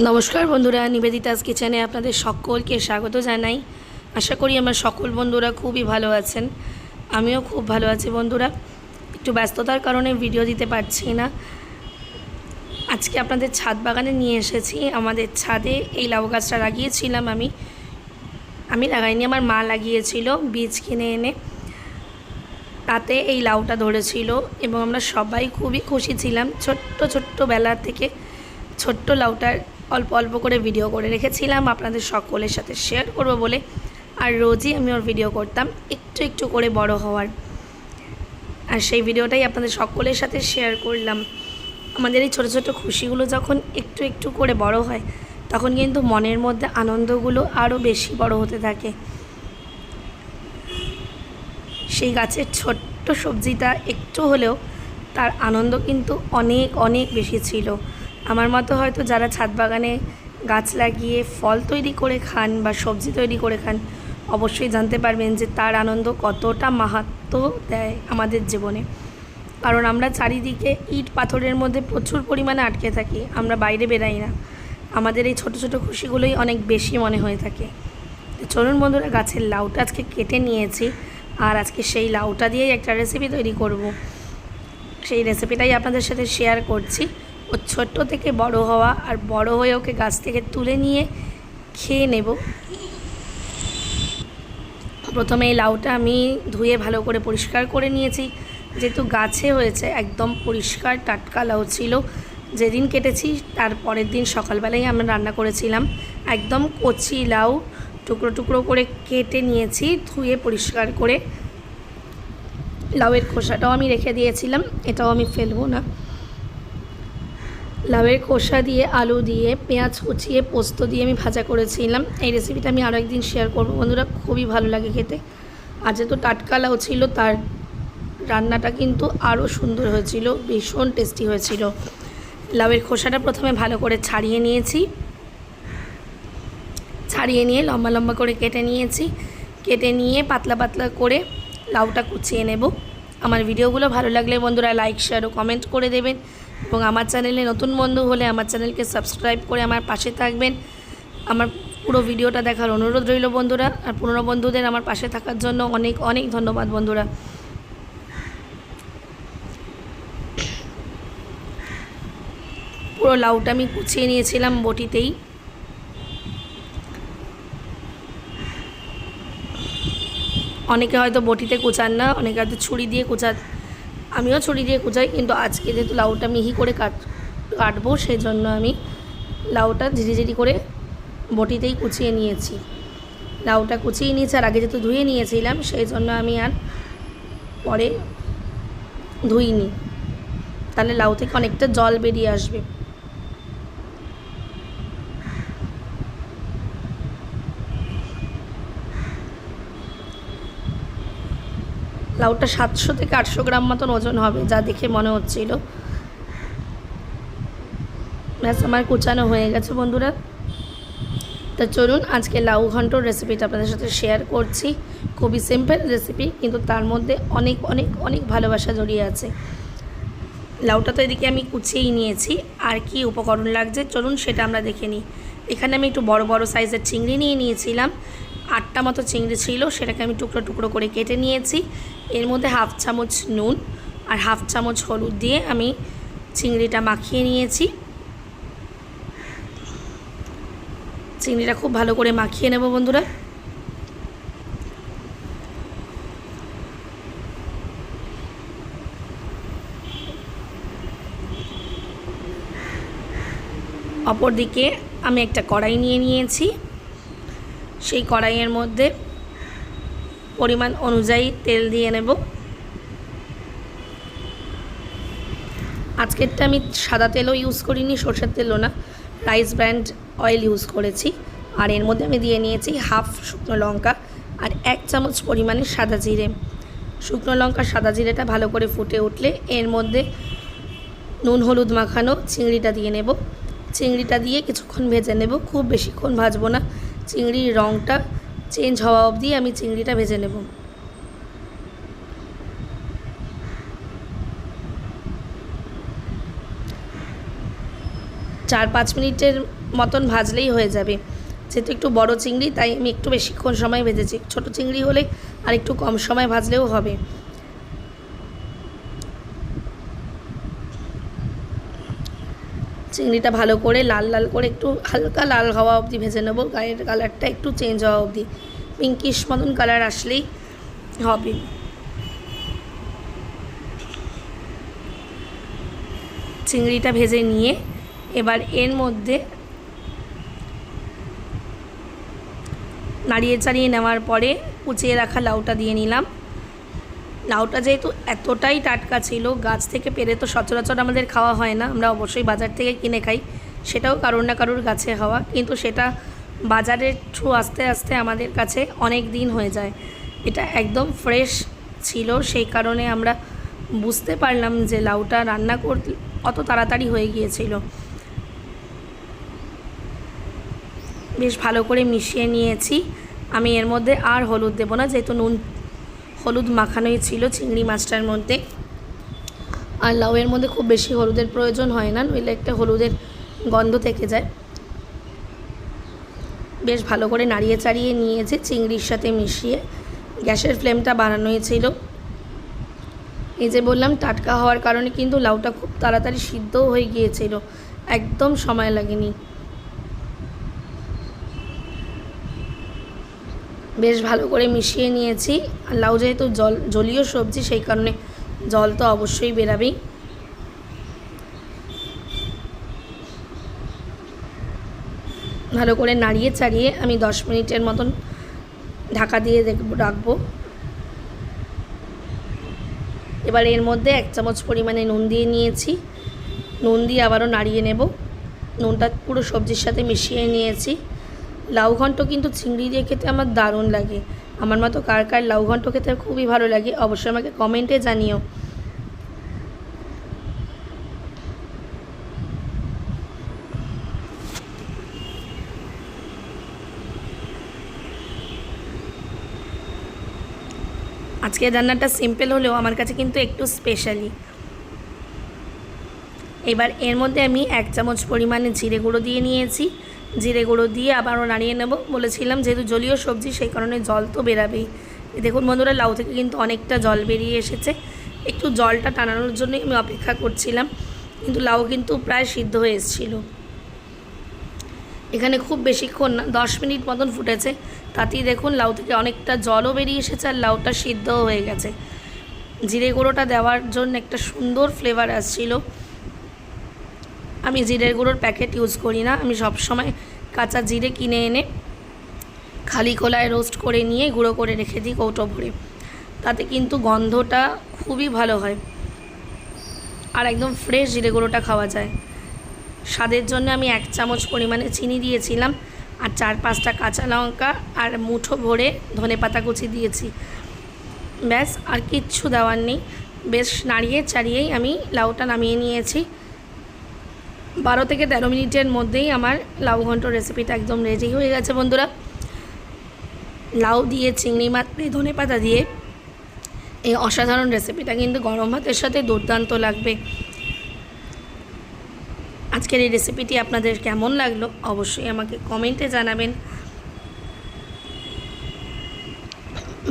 নমস্কার বন্ধুরা, নিবেদিতাস কিচেনে আপনাদের সকলকে স্বাগত জানাই। আশা করি আমার সকল বন্ধুরা খুবই ভালো আছেন। আমিও খুব ভালো আছি বন্ধুরা। একটু ব্যস্ততার কারণে ভিডিও দিতে পারছি না। আজকে আপনাদের ছাদ বাগানে নিয়ে এসেছি। আমাদের ছাদে এই লাউ গাছটা লাগিয়েছিলাম আমি লাগাইনি, আমার মা লাগিয়েছিল বীজ কিনে এনে। তাতে এই লাউটা ধরেছিল এবং আমরা সবাই খুবই খুশি ছিলাম। ছোট্ট বেলা থেকে ছোট্ট লাউটার অল্প অল্প করে ভিডিও করে রেখেছিলাম আপনাদের সকলের সাথে শেয়ার করব বলে। আর রোজই আমি ওর ভিডিও করতাম একটু একটু করে বড় হওয়ার, আর সেই ভিডিওটাই আপনাদের সকলের সাথে শেয়ার করলাম। আমাদের এই ছোটো ছোটো খুশিগুলো যখন একটু একটু করে বড় হয়, তখন কিন্তু মনের মধ্যে আনন্দগুলো আরও বেশি বড় হতে থাকে। সেই গাছের ছোট্ট সবজিটা একটু হলেও তার আনন্দ কিন্তু অনেক অনেক বেশি ছিল। আমার মতো হয়তো যারা ছাদ বাগানে গাছ লাগিয়ে ফল তৈরি করে খান বা সবজি তৈরি করে খান, অবশ্যই জানতে পারবেন যে তার আনন্দ কতটা মাহাত্ম্য দেয় আমাদের জীবনে। কারণ আমরা চারিদিকে ইট পাথরের মধ্যে প্রচুর পরিমাণে আটকে থাকি, আমরা বাইরে বেরাই না। আমাদের এই ছোট ছোট খুশিগুলোই অনেক বেশি মনে হয়ে থাকে। চলুন বন্ধুরা, গাছের লাউটা আজকে কেটে নিয়েছি, আর আজকে সেই লাউটা দিয়েই একটা রেসিপি তৈরি করব। সেই রেসিপিটাই আপনাদের সাথে শেয়ার করছি। ও ছোট্ট থেকে বড় হওয়া, আর বড় হয়ে ওকে গাছ থেকে তুলে নিয়ে খেয়ে নেব। প্রথমে এই লাউটা আমি ধুয়ে ভালো করে পরিষ্কার করে নিয়েছি। যেহেতু গাছে হয়েছে, একদম পরিষ্কার টাটকা লাউ ছিল। যেদিন কেটেছি তার পরের দিন সকালবেলায় আমরা রান্না করেছিলাম। একদম কচি লাউ টুকরো টুকরো করে কেটে নিয়েছি, ধুয়ে পরিষ্কার করে। লাউয়ের খোসাটাও আমি রেখে দিয়েছিলাম, এটাও আমি ফেলবো না। লাউয়ের খোসা দিয়ে, আলু দিয়ে, পেঁয়াজ কুচিয়ে, পোস্ত দিয়ে আমি ভাজা করেছিলাম। এই রেসিপিটা আমি আরও একদিন শেয়ার করবো বন্ধুরা, খুবই ভালো লাগে খেতে। আর যেহেতু টাটকা লাউ ছিল, তার রান্নাটা কিন্তু আরও সুন্দর হয়েছিল, ভীষণ টেস্টি হয়েছিল। লাউয়ের খোসাটা প্রথমে ভালো করে ছাড়িয়ে নিয়েছি, ছাড়িয়ে নিয়ে লম্বা লম্বা করে কেটে নিয়েছি। কেটে নিয়ে পাতলা পাতলা করে লাউটা কুচিয়ে নেব। আমার ভিডিওগুলো ভালো লাগলে বন্ধুরা লাইক, শেয়ার ও কমেন্ট করে দেবেন, এবং আমার চ্যানেলে নতুন বন্ধু হলে আমার চ্যানেলকে সাবস্ক্রাইব করে আমার পাশে থাকবেন। আমার পুরো ভিডিওটা দেখার অনুরোধ রইল বন্ধুরা। আর পুরনো বন্ধুদের আমার পাশে থাকার জন্য অনেক অনেক ধন্যবাদ বন্ধুরা। পুরো লাউটা আমি কুচিয়ে নিয়েছিলাম বটিতেই। অনেকে হয়তো বটিতে কুচান না, অনেকে হয়তো ছুরি দিয়ে কুচান। আমিও ছুরি দিয়ে কুচাই, কিন্তু আজকে যেহেতু লাউটা মিহি করে কাটবো, সেই জন্য আমি লাউটা ঝিরিঝিরি করে বটিতেই কুচিয়ে নিয়েছি। লাউটা কুচিয়ে নিয়েছি, আর আগে যেহেতু ধুয়ে নিয়েছিলাম, সেই জন্য আমি আর পরে ধুইনি, তাহলে লাউ থেকে অনেকটা জল বেরিয়ে আসবে। লাউটা 700 থেকে 800 গ্রাম মতন ওজন হবে, যা দেখে মনে হচ্ছিল। ব্যাস, আমার কুচানো হয়ে গেছে বন্ধুরা। তা চলুন আজকে লাউ ঘন্টর রেসিপিটা আপনাদের সাথে শেয়ার করছি। খুবই সিম্পল রেসিপি, কিন্তু তার মধ্যে অনেক অনেক অনেক ভালোবাসা জড়িয়ে আছে। লাউটা তো এদিকে আমি কুচিয়েই নিয়েছি, আর কি উপকরণ লাগছে চলুন সেটা আমরা দেখে নিই। এখানে আমি একটু বড় বড় সাইজের চিংড়ি নিয়ে নিয়েছিলাম। 8টা মতো চিংড়ি ছিল, সেটাকে আমি টুকরো টুকরো করে কেটে নিয়েছি। এর মধ্যে 1/2 চামচ নুন আর 1/2 চামচ হলুদ দিয়ে আমি চিংড়িটা মাখিয়ে নিয়েছি। চিংড়িটা খুব ভালো করে মাখিয়ে নেব বন্ধুরা। অপরদিকে আমি একটা কড়াই নিয়ে নিয়েছি। সেই কড়াইয়ের মধ্যে পরিমাণ অনুযায়ী তেল দিয়ে নেব। আজকেরটা আমি সাদা তেলও ইউজ করিনি, সরষের তেলও না, রাইস ব্র্যান্ড অয়েল ইউজ করেছি। আর এর মধ্যে আমি দিয়ে নিয়েছি 1/2 শুকনো লঙ্কা আর 1 চামচ পরিমাণে সাদা জিরে। শুকনো লঙ্কা সাদা জিরেটা ভালো করে ফুটে উঠলে এর মধ্যে নুন হলুদ মাখানো চিংড়িটা দিয়ে নেব। চিংড়িটা দিয়ে কিছুক্ষণ ভেজে নেব, খুব বেশিক্ষণ ভাজবো না। চিংড়ির রঙটা চেঞ্জ হওয়া অবধি আমি চিংড়িটা ভেজে নেব। 4-5 মিনিটের মতন ভাজলেই হয়ে যাবে। যেহেতু একটু বড় চিংড়ি তাই আমি একটু বেশিক্ষণ সময় ভেজেছি। ছোট চিংড়ি হলে আর একটু কম সময় ভাজলেও হবে। চিংড়িটা ভালো করে লাল লাল করে একটু হালকা লাল হওয়া অবধি ভেজে নেব। গায়ের কালারটা একটু চেঞ্জ হওয়া অবধি, পিঙ্কিশ মতন কালার আসলেই হবে। চিংড়িটা ভেজে নিয়ে এবার এর মধ্যে নাড়িয়ে চাড়িয়ে নেওয়ার পরে কুচিয়ে রাখা লাউটা দিয়ে নিলাম। লাউটা যেহেতু এতটাই টাটকা ছিল, গাছ থেকে পেরে তো সচরাচর আমাদের খাওয়া হয় না, আমরা অবশ্যই বাজার থেকে কিনে খাই, সেটাও কারোর না কারোর গাছে হওয়া, কিন্তু সেটা বাজারের থ্রু আস্তে আস্তে আমাদের কাছে অনেক দিন হয়ে যায়। এটা একদম ফ্রেশ ছিল, সেই কারণে আমরা বুঝতে পারলাম যে লাউটা রান্না করতে অত তাড়াতাড়ি হয়ে গিয়েছিল। বেশ ভালো করে মিশিয়ে নিয়েছি। আমি এর মধ্যে আর হলুদ দেবো না, যেহেতু নুন হলুদ মাখানোই ছিল চিংড়ি মাছটার মধ্যে। আর লাউয়ের মধ্যে খুব বেশি হলুদের প্রয়োজন হয় না, নইলে একটা হলুদের গন্ধ থেকে যায়। বেশ ভালো করে নাড়িয়ে চাড়িয়ে নিয়েছি চিংড়ির সাথে মিশিয়ে। গ্যাসের ফ্লেমটা বাড়ানোই ছিল। এই যে বললাম, টাটকা হওয়ার কারণে কিন্তু লাউটা খুব তাড়াতাড়ি সিদ্ধও হয়ে গিয়েছিল, একদম সময় লাগেনি। বেশ ভালো করে মিশিয়ে নিয়েছি। আর লাউ যেহেতু জলীয় সবজি, সেই কারণে জল তো অবশ্যই বেরাবেই। ভালো করে নাড়িয়ে চাড়িয়ে আমি 10 মিনিটের মতন ঢাকা দিয়ে রাখবো। এবার এর মধ্যে 1 চামচ পরিমাণে নুন দিয়ে নিয়েছি। নুন দিয়ে আবারও নাড়িয়ে নেব। নুনটা পুরো সবজির সাথে মিশিয়ে নিয়েছি। লাউ ঘন্ট কিন্তু চিংড়ি দিয়ে খেতে আমার দারুণ লাগে। আমার মতো কার কার লাউ ঘন্ট খেতে খুবই ভালো লাগে অবশ্যই আমাকে কমেন্টে জানিও। আজকের রান্নাটা সিম্পল হলেও আমার কাছে কিন্তু একটু স্পেশালি। এবার এর মধ্যে আমি 1 চামচ পরিমাণে জিরে গুঁড়ো দিয়ে নিয়েছি। জিরে গুঁড়ো দিয়ে আবারও নাড়িয়ে নেব। বলেছিলাম যেহেতু জলীয় সবজি, সেই কারণে জল তো বেরাবেই। দেখুন বন্ধুরা, লাউ থেকে কিন্তু অনেকটা জল বেরিয়ে এসেছে। একটু জলটা টানানোর জন্যই আমি অপেক্ষা করছিলাম, কিন্তু লাউ কিন্তু প্রায় সিদ্ধ হয়ে এসেছিলো। এখানে খুব বেশিক্ষণ না, 10 মিনিট মতন ফুটেছে, তাতেই দেখুন লাউ থেকে অনেকটা জলও বেরিয়ে এসেছে আর লাউটা সিদ্ধও হয়ে গেছে। জিরে গুঁড়োটা দেওয়ার জন্য একটা সুন্দর ফ্লেভার আসছিল। আমি জিরের গুঁড়োর প্যাকেট ইউজ করি না, আমি সবসময় কাঁচা জিরে কিনে এনে খালি কলায় রোস্ট করে নিয়ে গুঁড়ো করে রেখে দিই কৌটো ভরে। তাতে কিন্তু গন্ধটা খুবই ভালো হয় আর একদম ফ্রেশ জিরে গুঁড়োটা খাওয়া যায়। স্বাদের জন্য আমি 1 চামচ পরিমাণে চিনি দিয়েছিলাম আর 4-5টা কাঁচা লঙ্কা আর মুঠো ভরে ধনেপাতা কুচি দিয়েছি। ব্যাস, আর কিচ্ছু দেওয়ার নেই। বেশ নাড়িয়ে চাড়িয়েই আমি লাউটা নামিয়ে নিয়েছি। 12 থেকে 13 মিনিটের মধ্যেই আমার লাউ ঘন্ট রেসিপিটা একদম রেডি হয়ে গেছে বন্ধুরা। লাউ দিয়ে চিংড়ি মাছ দিয়ে ধনেপাতা দিয়ে এই অসাধারণ রেসিপিটা কিন্তু গরম ভাতের সাথে দুর্দান্ত লাগবে। আজকের এই রেসিপিটি আপনাদের কেমন লাগলো অবশ্যই আমাকে কমেন্টে জানাবেন।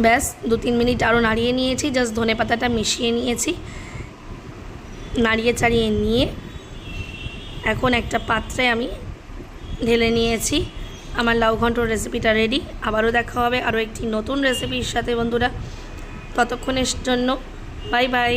ব্যাস 2-3 মিনিট আরও নাড়িয়ে নিয়েছি, জাস্ট ধনেপাতাটা মিশিয়ে নিয়েছি। নাড়িয়ে চাড়িয়ে নিয়ে এখন একটা পাত্রে আমি ঢেলে নিয়েছি। আমার লাউ ঘন্টর রেসিপিটা রেডি। আবারও দেখা হবে আরও একটি নতুন রেসিপির সাথে বন্ধুরা। ততক্ষণের জন্য বাই বাই।